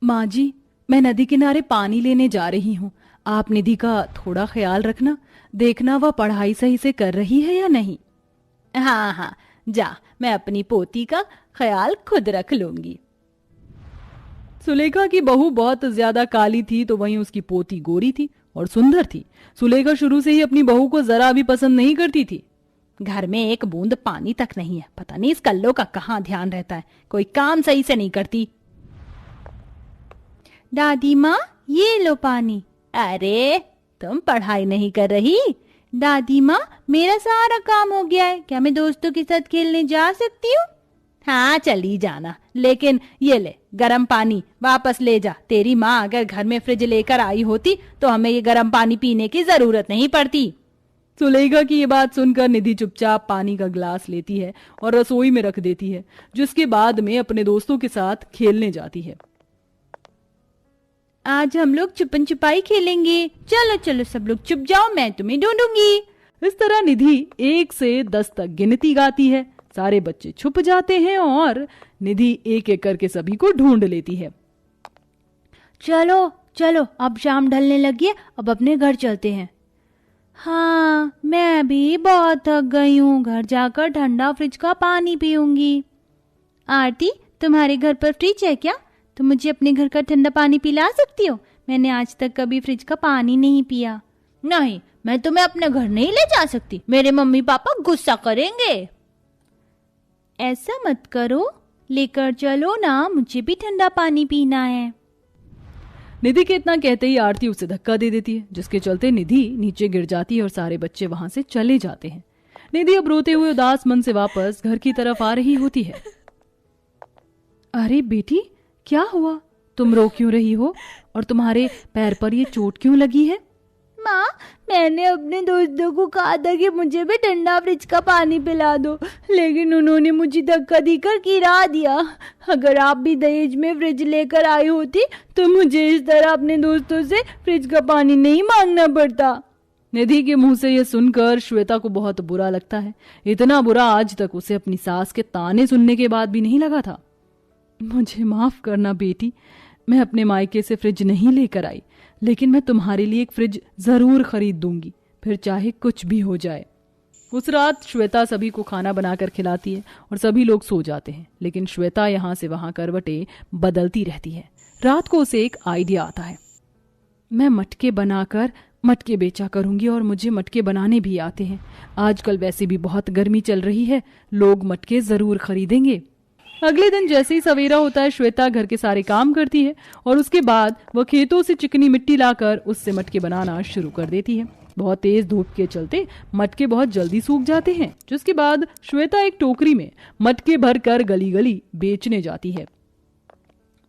माँ जी, मैं नदी किनारे पानी लेने जा रही हूँ। आप निधि का थोड़ा ख्याल रखना, देखना वह पढ़ाई सही से कर रही है या नहीं। हाँ हाँ, जा, मैं अपनी पोती का ख्याल खुद रख लूंगी। सुलेखा की बहू बहुत ज्यादा काली थी तो वहीं उसकी पोती गोरी थी और सुंदर थी। सुलेखा शुरू से ही अपनी बहू को जरा भी पसंद नहीं करती थी। घर में एक बूंद पानी तक नहीं है, पता नहीं इस कल्लो का कहाँ ध्यान रहता है, कोई काम सही से नहीं करती। दादी माँ, ये लो पानी। अरे, तुम पढ़ाई नहीं कर रही? दादी माँ, मेरा सारा काम हो गया है, क्या मैं दोस्तों के साथ खेलने जा सकती हूँ? हाँ, चली जाना, लेकिन ये ले गर्म पानी वापस ले जा। तेरी माँ अगर घर में फ्रिज लेकर आई होती तो हमें ये गर्म पानी पीने की जरूरत नहीं पड़ती। सुलेखा की ये बात सुनकर निधि चुपचाप पानी का गिलास लेती है और रसोई में रख देती है, जिसके बाद में अपने दोस्तों के साथ खेलने जाती है। आज हम लोग छुपन छुपाई खेलेंगे, चलो चलो सब लोग छुप जाओ, मैं तुम्हें ढूंढूंगी। इस तरह निधि 1 से 10 तक गिनती गाती है। सारे बच्चे छुप जाते हैं और निधि एक एक करके सभी को ढूंढ लेती है। चलो चलो, अब शाम ढलने लगी है, अब अपने घर चलते हैं। हाँ, मैं भी बहुत थक गई हूँ, घर जाकर ठंडा फ्रिज का पानी पीऊंगी। आरती, तुम्हारे घर पर फ्रिज है क्या? तुम मुझे अपने घर का ठंडा पानी पिला सकती हो? मैंने आज तक कभी फ्रिज का पानी नहीं पिया। नहीं, मैं तुम्हें अपने घर नहीं ले जा सकती, मेरे मम्मी पापा गुस्सा करेंगे। ऐसा मत करो, लेकर चलो ना, मुझे भी ठंडा पानी पीना है। निधि के इतना कहते ही आरती उसे धक्का दे देती है, जिसके चलते निधि नीचे गिर जाती है और सारे बच्चे वहां से चले जाते हैं। निधि अब रोते हुए उदास मन से वापस घर की तरफ आ रही होती है। अरे बेटी, क्या हुआ? तुम रो क्यों रही हो और तुम्हारे पैर पर ये चोट क्यों लगी है? माँ, मैंने अपने दोस्तों को कहा था कि मुझे भी ठंडा फ्रिज का पानी पिला दो, लेकिन उन्होंने मुझे धक्का देकर गिरा दिया। अगर आप भी दहेज में फ्रिज लेकर आई होती तो मुझे इस तरह अपने दोस्तों से फ्रिज का पानी नहीं मांगना पड़ता। निधि के मुंह से यह सुनकर श्वेता को बहुत बुरा लगता है। इतना बुरा आज तक उसे अपनी सास के ताने सुनने के बाद भी नहीं लगा था। मुझे माफ करना बेटी, मैं अपने मायके से फ्रिज नहीं लेकर आई, लेकिन मैं तुम्हारे लिए एक फ्रिज जरूर खरीद दूंगी, फिर चाहे कुछ भी हो जाए। उस रात श्वेता सभी को खाना बनाकर खिलाती है और सभी लोग सो जाते हैं, लेकिन श्वेता यहाँ से वहां करवटें बदलती रहती है। रात को उसे एक आइडिया आता है। मैं मटके बनाकर मटके बेचा करूंगी और मुझे मटके बनाने भी आते हैं। आजकल वैसे भी बहुत गर्मी चल रही है, लोग मटके जरूर खरीदेंगे। अगले दिन जैसे ही सवेरा होता है, श्वेता घर के सारे काम करती है और उसके बाद वह खेतों से चिकनी मिट्टी लाकर उससे मटके बनाना शुरू कर देती है। बहुत तेज धूप के चलते मटके बहुत जल्दी सूख जाते हैं, जिसके बाद श्वेता एक टोकरी में मटके भरकर गली गली बेचने जाती है।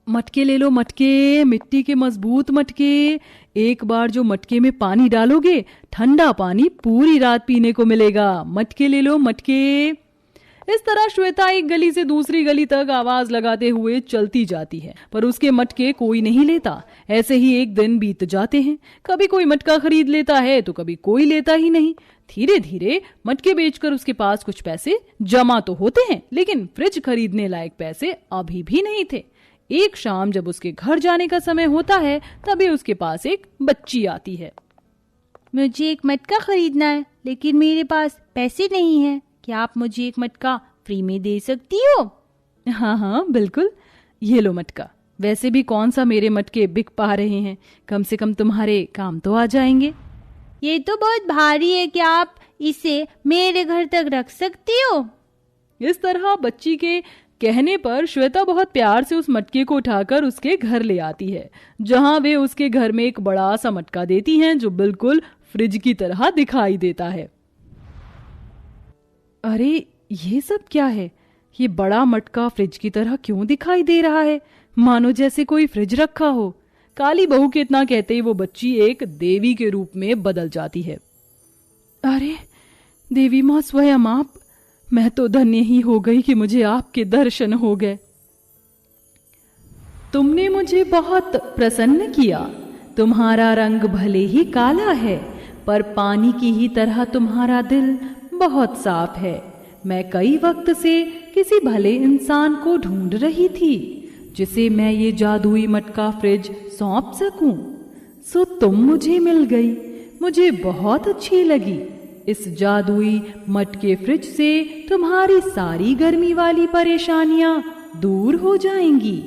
मटके ले लो मटके, मिट्टी के मजबूत मटके। एक बार जो मटके में पानी डालोगे, ठंडा पानी पूरी रात पीने को मिलेगा। मटके ले लो मटके। इस तरह श्वेता एक गली से दूसरी गली तक आवाज लगाते हुए चलती जाती है, पर उसके मटके कोई नहीं लेता। ऐसे ही एक दिन बीत जाते हैं। कभी कोई मटका खरीद लेता है तो कभी कोई लेता ही नहीं। धीरे धीरे मटके बेचकर उसके पास कुछ पैसे जमा तो होते हैं, लेकिन फ्रिज खरीदने लायक पैसे अभी भी नहीं थे। एक शाम जब उसके घर जाने का समय होता है, तभी उसके पास एक बच्ची आती है। मुझे एक मटका खरीदना है, लेकिन मेरे पास पैसे नहीं है। क्या आप मुझे एक मटका फ्री में दे सकती हो? हाँ हाँ बिल्कुल, ये लो मटका। वैसे भी कौन सा मेरे मटके बिक पा रहे हैं, कम से कम तुम्हारे काम तो आ जाएंगे। ये तो बहुत भारी है, क्या आप इसे मेरे घर तक रख सकती हो? इस तरह बच्ची के कहने पर श्वेता बहुत प्यार से उस मटके को उठाकर उसके घर ले आती है, जहां वे उसके घर में एक बड़ा सा मटका देती हैं जो बिल्कुल फ्रिज की तरह दिखाई देता है। अरे ये सब क्या है? ये बड़ा मटका फ्रिज की तरह क्यों दिखाई दे रहा है, मानो जैसे कोई फ्रिज रखा हो। काली बहू के इतना कहते ही वो बच्ची एक देवी के रूप में बदल जाती है। अरे देवी माँ स्वयं आप, मैं तो धन्य ही हो गई कि मुझे आपके दर्शन हो गए। तुमने मुझे बहुत प्रसन्न किया। तुम्हारा रंग भले ही काला है, पर पानी की ही तरह तुम्हारा दिल बहुत साफ है। मैं कई वक्त से किसी भले इंसान को ढूंढ रही थी। जिसे मैं ये जादुई मटका फ्रिज सौंप सकूं। सो तुम मुझे मिल गई, मुझे बहुत अच्छी लगी। इस जादुई मटके फ्रिज से तुम्हारी सारी गर्मी वाली परेशानियां दूर हो जाएंगी।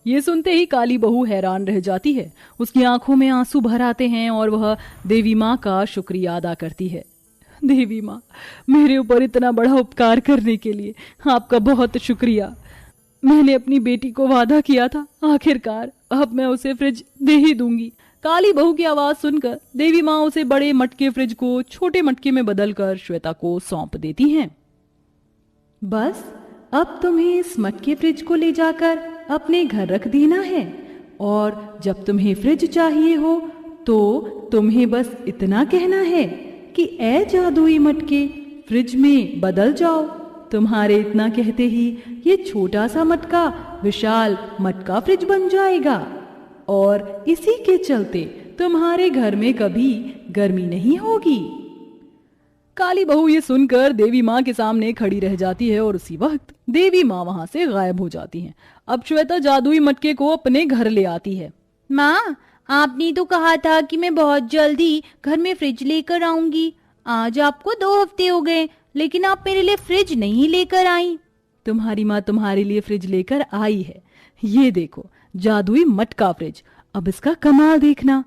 ये सुनते ही काली बहू हैरान रह जाती है। उसकी आंखों में आंसू भर आते हैं और वह देवी माँ का शुक्रिया अदा करती है। देवी माँ, मेरे ऊपर इतना बड़ा उपकार करने के लिए आपका बहुत शुक्रिया। मैंने अपनी बेटी को वादा किया था, आखिरकार अब मैं उसे फ्रिज दे ही दूंगी। काली बहू की आवाज सुनकर देवी माँ उसे बड़े मटके फ्रिज को छोटे मटके में बदलकर श्वेता को सौंप देती हैं। बस अब तुम्हें इस मटके फ्रिज को ले जाकर अपने घर रख देना है और जब तुम्हें फ्रिज चाहिए हो तो तुम्हें बस इतना कहना है कि ए जादुई मटके फ्रिज में बदल जाओ। तुम्हारे इतना कहते ही ये छोटा सा मटका विशाल मटका फ्रिज बन जाएगा और इसी के चलते तुम्हारे घर में कभी गर्मी नहीं होगी। काली बहू ये सुनकर देवी माँ के सामने खड़ी रह जाती है और उसी वक्त देवी माँ वहां से गायब हो जाती हैं। अब श्वेता जादुई मटके को अपने घर ले आती है। माँ, आपने तो कहा था कि मैं बहुत जल्दी घर में फ्रिज लेकर आऊंगी। आज आपको 2 हफ्ते हो गए, लेकिन आप मेरे लिए फ्रिज नहीं लेकर आई। तुम्हारी माँ तुम्हारे लिए फ्रिज लेकर आई है। ये देखो जादुई मटका फ्रिज। अब इसका कमाल देखना।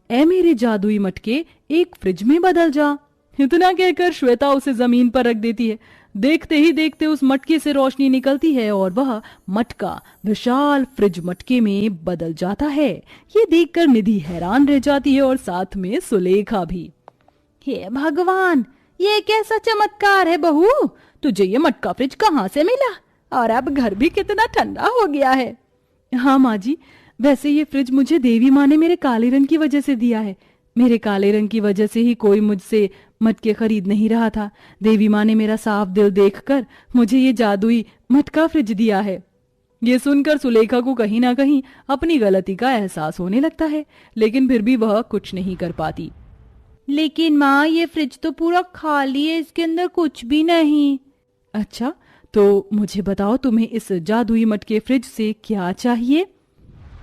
ए मेरे जादुई मटके एक फ्रिज में बदल जा। इतना कहकर श्वेता उसे जमीन पर रख देती है। देखते ही देखते उस मटके से रोशनी निकलती है और वह मटका विशाल फ्रिज मटके में बदल जाता है। ये देखकर निधि हैरान रह जाती है और साथ में सुलेखा भी। हे भगवान, ये कैसा चमत्कार है बहू। तुझे ये मटका फ्रिज कहाँ से मिला और अब घर भी कितना ठंडा हो गया है। हाँ माँ जी, वैसे ये फ्रिज मुझे देवी माँ ने मेरे काले रंग की वजह से दिया है। मेरे काले रंग की वजह से ही कोई मुझसे मटके खरीद नहीं रहा था। देवी माँ ने मेरा साफ दिल देखकर मुझे ये जादुई मटका फ्रिज दिया है। ये सुनकर सुलेखा को कहीं ना कहीं अपनी गलती का एहसास होने लगता है, लेकिन फिर भी वह कुछ नहीं कर पाती। लेकिन माँ, ये फ्रिज तो पूरा खाली है, इसके अंदर कुछ भी नहीं। अच्छा, तो मुझे बताओ तुम्हें इस जादुई मटके फ्रिज से क्या चाहिए?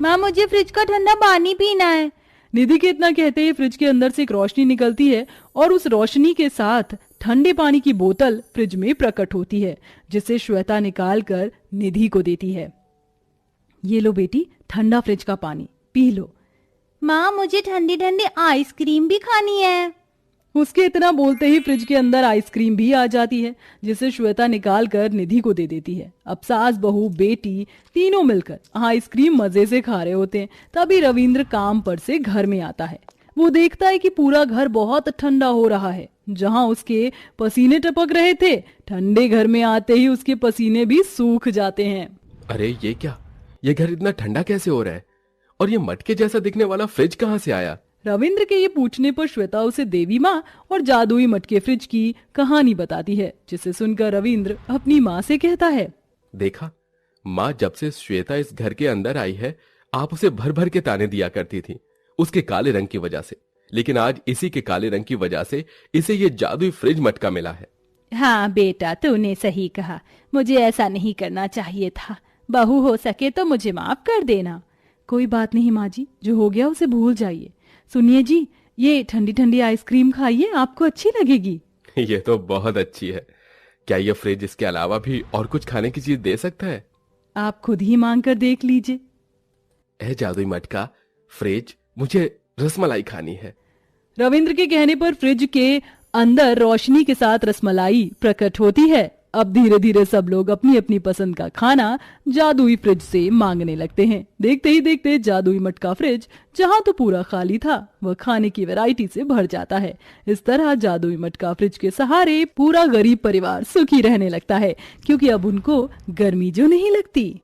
माँ, मुझे फ्रिज का ठंडा पानी पीना है। निधि के इतना कहते ही फ्रिज के अंदर से एक रोशनी निकलती है और उस रोशनी के साथ ठंडे पानी की बोतल फ्रिज में प्रकट होती है, जिसे श्वेता निकाल कर निधि को देती है। ये लो बेटी, ठंडा फ्रिज का पानी पी लो। माँ, मुझे ठंडी ठंडी आइसक्रीम भी खानी है। उसके इतना बोलते ही फ्रिज के अंदर आइसक्रीम भी आ जाती है, जिसे श्वेता निकाल कर निधि को दे देती है। अब सास बहू बेटी तीनों मिलकर आइसक्रीम मजे से खा रहे होते हैं। तभी रविंद्र काम पर से घर में आता है। वो देखता है कि पूरा घर बहुत ठंडा हो रहा है। जहां उसके पसीने टपक रहे थे, ठंडे घर में आते ही उसके पसीने भी सूख जाते हैं। अरे ये क्या, ये घर इतना ठंडा कैसे हो रहा है? और ये मटके जैसा दिखने वाला फ्रिज कहाँ से आया? रविंद्र के ये पूछने पर श्वेता उसे देवी माँ और जादुई मटके फ्रिज की कहानी बताती है, जिसे सुनकर रविंद्र अपनी माँ से कहता है, देखा माँ, जब से श्वेता इस घर के अंदर आई है, आप उसे भर भर के ताने दिया करती थी उसके काले रंग की वजह से, लेकिन आज इसी के काले रंग की वजह से इसे ये जादुई फ्रिज मटका मिला है। हाँ बेटा, तूने सही कहा। मुझे ऐसा नहीं करना चाहिए था। बहू, हो सके तो मुझे माफ कर देना। कोई बात नहीं माँ जी, जो हो गया उसे भूल जाइए। सुनिए जी, ये ठंडी ठंडी आइसक्रीम खाइए, आपको अच्छी लगेगी। ये तो बहुत अच्छी है। क्या ये फ्रिज इसके अलावा भी और कुछ खाने की चीज दे सकता है? आप खुद ही मांग कर देख लीजिए। ए जादुई मटका फ्रिज, मुझे रसमलाई खानी है। रविंद्र के कहने पर फ्रिज के अंदर रोशनी के साथ रसमलाई प्रकट होती है। अब धीरे धीरे सब लोग अपनी अपनी पसंद का खाना जादुई फ्रिज से मांगने लगते हैं। देखते ही देखते जादुई मटका फ्रिज, जहां तो पूरा खाली था, वह खाने की वैरायटी से भर जाता है। इस तरह जादुई मटका फ्रिज के सहारे पूरा गरीब परिवार सुखी रहने लगता है, क्योंकि अब उनको गर्मी जो नहीं लगती।